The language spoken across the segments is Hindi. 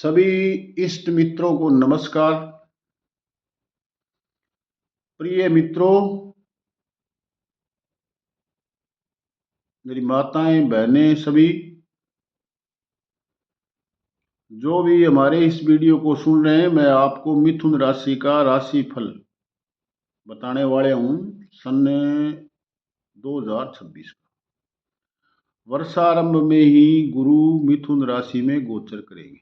सभी इष्ट मित्रों को नमस्कार। प्रिय मित्रों, मेरी माताएं बहनें सभी जो भी हमारे इस वीडियो को सुन रहे हैं, मैं आपको मिथुन राशि का राशि फल बताने वाले हूं। सन 2026 का वर्षारंभ में ही गुरु मिथुन राशि में गोचर करेंगे।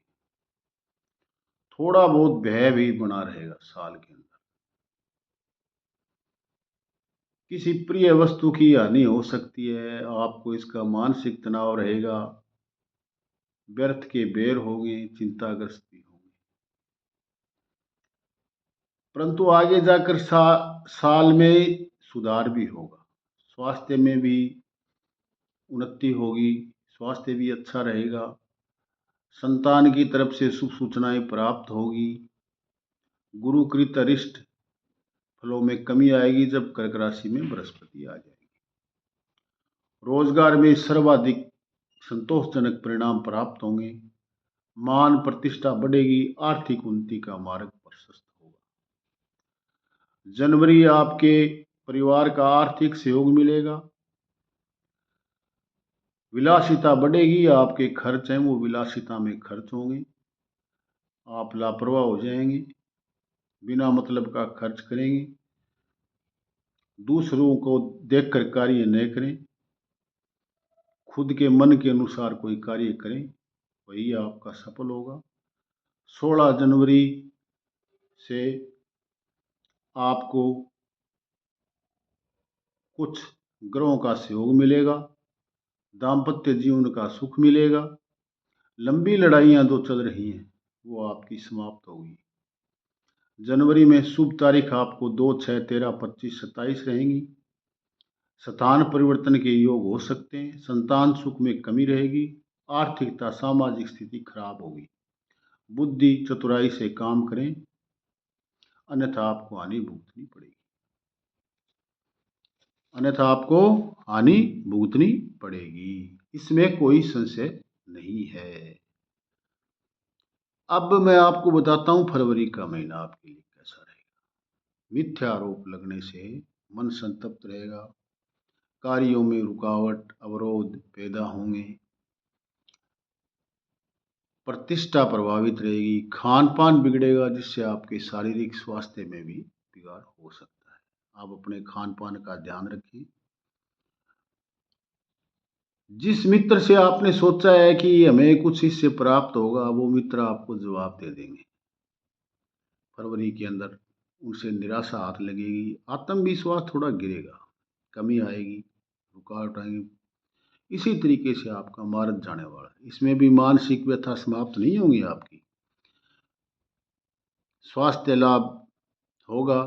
थोड़ा बहुत भय भी बना रहेगा साल के अंदर। किसी प्रिय वस्तु की हानि हो सकती है, आपको इसका मानसिक तनाव रहेगा, व्यर्थ के बेर होंगे, चिंताग्रस्त भी होंगे। परंतु आगे जाकर साल में सुधार भी होगा। स्वास्थ्य में भी उन्नति होगी, स्वास्थ्य भी अच्छा रहेगा। संतान की तरफ से शुभ सूचनाएं प्राप्त होगी। गुरुकृत अरिष्ट फलों में कमी आएगी जब कर्क राशि में बृहस्पति आ जाएगी। रोजगार में सर्वाधिक संतोषजनक परिणाम प्राप्त होंगे। मान प्रतिष्ठा बढ़ेगी, आर्थिक उन्नति का मार्ग प्रशस्त होगा। जनवरी आपके परिवार का आर्थिक सहयोग मिलेगा। विलासिता बढ़ेगी, आपके खर्च हैं वो विलासिता में खर्च होंगे। आप लापरवाह हो जाएंगे, बिना मतलब का खर्च करेंगे। दूसरों को देखकर कार्य न करें, खुद के मन के अनुसार कोई कार्य करें, वही आपका सफल होगा। 16 जनवरी से आपको कुछ ग्रहों का सहयोग मिलेगा। दाम्पत्य जीवन का सुख मिलेगा। लंबी लड़ाइयां जो चल रही हैं वो आपकी समाप्त होगी। जनवरी में शुभ तारीख आपको 2, 6, 13, 25, 27 रहेंगी। स्थान परिवर्तन के योग हो सकते हैं। संतान सुख में कमी रहेगी। आर्थिकता सामाजिक स्थिति खराब होगी। बुद्धि चतुराई से काम करें, अन्यथा आपको हानि भुगतनी पड़ेगी। इसमें कोई संशय नहीं है। अब मैं आपको बताता हूं फरवरी का महीना आपके लिए कैसा रहेगा। मिथ्या आरोप लगने से मन संतप्त रहेगा। कार्यों में रुकावट अवरोध पैदा होंगे। प्रतिष्ठा प्रभावित रहेगी। खान पान बिगड़ेगा, जिससे आपके शारीरिक स्वास्थ्य में भी बिगाड़ हो सकता है। आप अपने खान पान का ध्यान रखें। जिस मित्र से आपने सोचा है कि हमें कुछ इससे प्राप्त होगा, वो मित्र आपको जवाब दे देंगे। फरवरी के अंदर उनसे निराशा हाथ लगेगी। आत्मविश्वास थोड़ा गिरेगा, कमी आएगी, रुकावट आएगी। इसी तरीके से आपका मार्ग जाने वाला है। इसमें भी मानसिक व्यथा समाप्त नहीं होंगी आपकी। स्वास्थ्य लाभ होगा।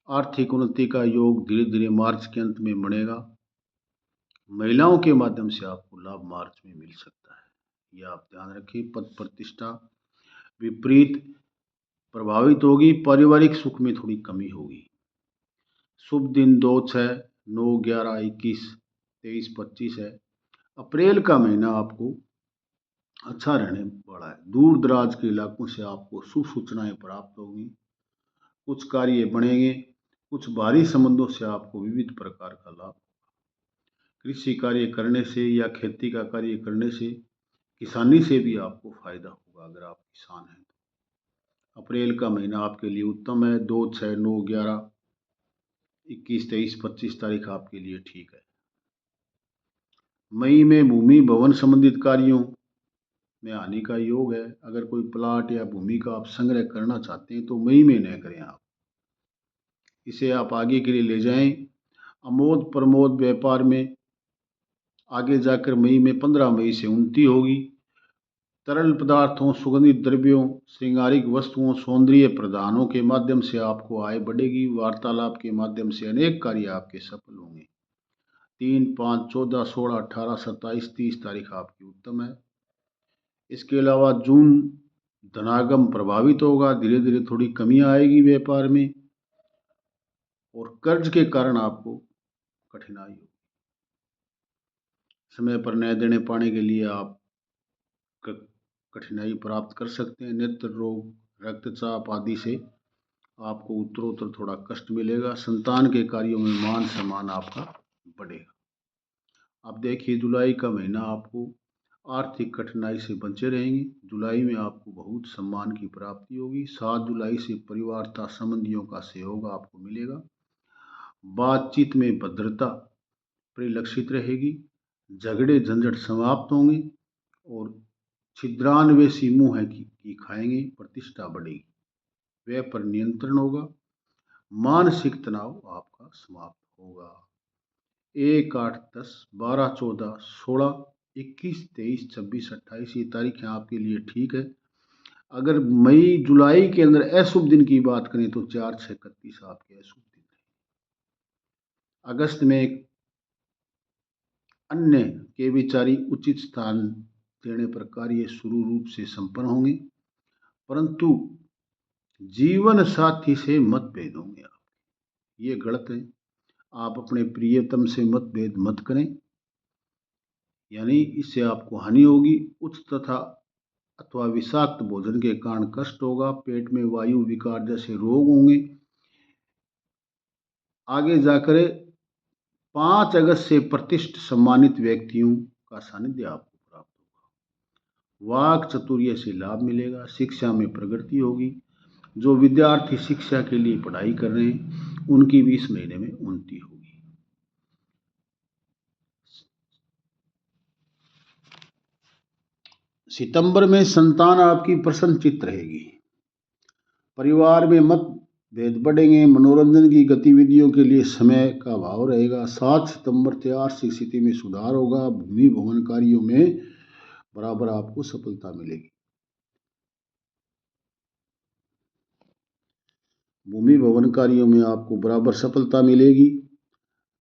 आर्थिक उन्नति का योग धीरे धीरे मार्च के अंत में बनेगा। महिलाओं के माध्यम से आपको लाभ मार्च में मिल सकता है, यह आप ध्यान रखें। पद प्रतिष्ठा विपरीत प्रभावित होगी। पारिवारिक सुख में थोड़ी कमी होगी। शुभ दिन 2, 6, 9, 11, 21, 23, 25 है। अप्रैल का महीना आपको अच्छा रहने वाला है। दूर दराज के इलाकों से आपको शुभ सूचनाएं प्राप्त होगी। कुछ कार्य बनेंगे। कुछ भारी संबंधों से आपको विविध प्रकार का लाभ। कृषि कार्य करने से या खेती का कार्य करने से, किसानी से भी आपको फायदा होगा अगर आप किसान हैं तो। अप्रैल का महीना आपके लिए उत्तम है। 2, 6, 9, 11, 21, 23, 25 तारीख आपके लिए ठीक है। मई में भूमि भवन संबंधित कार्यों में आने का योग है। अगर कोई प्लाट या भूमि का आप संग्रह करना चाहते हैं तो मई में न करें। आप इसे आप आगे के लिए ले जाएं। अमोद प्रमोद व्यापार में आगे जाकर मई में 15 मई से उन्नति होगी। तरल पदार्थों, सुगंधित द्रव्यों, श्रृंगारिक वस्तुओं, सौंदर्य प्रदानों के माध्यम से आपको आय बढ़ेगी। वार्तालाप के माध्यम से अनेक कार्य आपके सफल होंगे। 3, 5, 14, 16, 18, 27, 30 तारीख आपकी उत्तम है। इसके अलावा जून धनागम प्रभावित होगा। धीरे धीरे थोड़ी कमी आएगी व्यापार में और कर्ज के कारण आपको कठिनाई होगी। समय पर न्याय देने पाने के लिए आप कठिनाई प्राप्त कर सकते हैं। नेत्र रोग, रक्तचाप आदि से आपको उत्तरोत्तर थोड़ा कष्ट मिलेगा। संतान के कार्यों में मान सम्मान आपका बढ़ेगा। अब देखिए, जुलाई का महीना आपको आर्थिक कठिनाई से बचे रहेंगे। जुलाई में आपको बहुत सम्मान की प्राप्ति होगी। 7 जुलाई से परिवार तथा संबंधियों का सहयोग आपको मिलेगा। बातचीत में भद्रता परिलक्षित रहेगी। झगड़े झंझट समाप्त होंगे और छिद्रान्वेषी मुंह की खाएंगे, प्रतिष्ठा बढ़ेगी। व्यय पर नियंत्रण होगा। मानसिक तनाव आपका समाप्त होगा। 1, 8, 10, 12, 14, 16, 21, 23, 26, 28 ये तारीखें आपके लिए ठीक है। अगर मई जुलाई के अंदर अशुभ दिन की बात करें तो 4, 6, 31 आपके अशुभ दिन है। अगस्त में अन्य के विचारी उचित स्थान देने पर कार्य सुरु रूप से संपन्न होंगे, परंतु जीवन साथी से मतभेद होंगे। आप ये गलत है। आप अपने प्रियतम से मतभेद मत करें, यानी इससे आपको हानि होगी। उच्च तथा अथवा विषाक्त भोजन के कारण कष्ट होगा। पेट में वायु विकार जैसे रोग होंगे। आगे जाकर 5 अगस्त से प्रतिष्ठित सम्मानित व्यक्तियों का सानिध्य आपको प्राप्त होगा। वाक चतुर्य से लाभ मिलेगा। शिक्षा में प्रगति होगी। जो विद्यार्थी शिक्षा के लिए पढ़ाई कर रहे हैं उनकी भी इस महीने में उन्नति होगी। सितंबर में संतान आपकी प्रसन्नचित्त रहेगी। परिवार में मतभेद बढ़ेंगे। मनोरंजन की गतिविधियों के लिए समय का अभाव रहेगा। 7 सितंबर से आर्थिक स्थिति में सुधार होगा। भूमि भवन कार्यों में बराबर आपको सफलता मिलेगी। भूमि भवन कार्यों में आपको बराबर सफलता मिलेगी।